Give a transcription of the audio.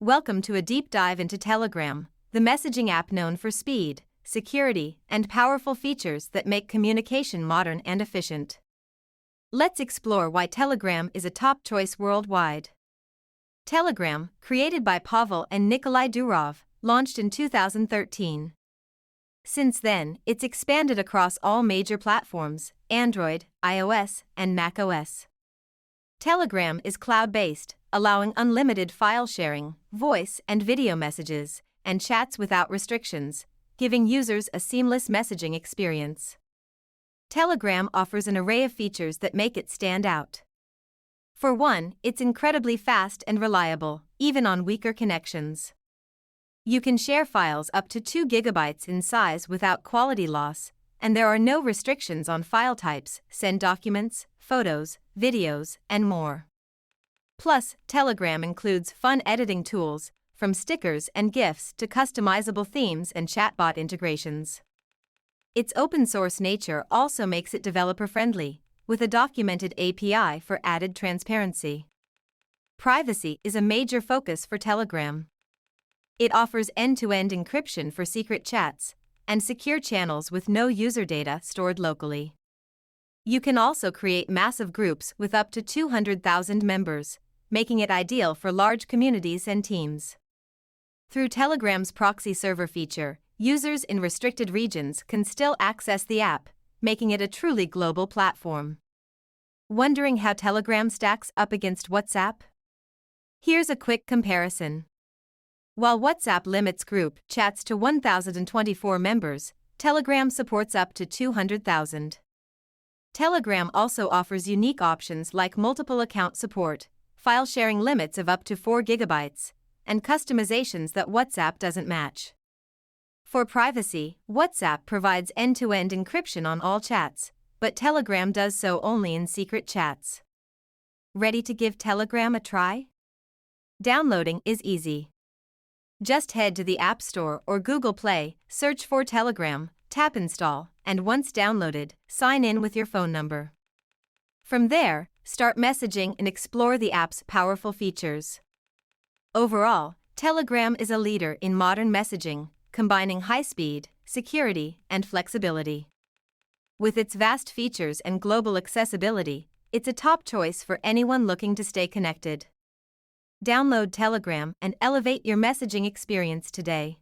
Welcome to a deep dive into Telegram, the messaging app known for speed, security, and powerful features that make communication modern and efficient. Let's explore why Telegram is a top choice worldwide. Telegram, created by Pavel and Nikolai Durov, launched in 2013. Since then, it's expanded across all major platforms: Android, iOS, and macOS. Telegram is cloud-based, allowing unlimited file sharing, voice and video messages, and chats without restrictions, giving users a seamless messaging experience. Telegram offers an array of features that make it stand out. For one, it's incredibly fast and reliable, even on weaker connections. You can share files up to 2 GB in size without quality loss, and there are no restrictions on file types: send documents, photos, videos, and more. Plus, Telegram includes fun editing tools, from stickers and GIFs to customizable themes and chatbot integrations. Its open-source nature also makes it developer-friendly, with a documented API for added transparency. Privacy is a major focus for Telegram. It offers end-to-end encryption for secret chats, and secure channels with no user data stored locally. You can also create massive groups with up to 200,000 members, making it ideal for large communities and teams. Through Telegram's proxy server feature, users in restricted regions can still access the app, making it a truly global platform. Wondering how Telegram stacks up against WhatsApp? Here's a quick comparison. While WhatsApp limits group chats to 1,024 members, Telegram supports up to 200,000. Telegram also offers unique options like multiple account support, file sharing limits of up to 4 GB, and customizations that WhatsApp doesn't match. For privacy, WhatsApp provides end-to-end encryption on all chats, but Telegram does so only in secret chats. Ready to give Telegram a try? Downloading is easy. Just head to the App Store or Google Play, search for Telegram, tap Install, and once downloaded, sign in with your phone number. From there, start messaging and explore the app's powerful features. Overall, Telegram is a leader in modern messaging, combining high speed, security, and flexibility. With its vast features and global accessibility, it's a top choice for anyone looking to stay connected. Download Telegram and elevate your messaging experience today.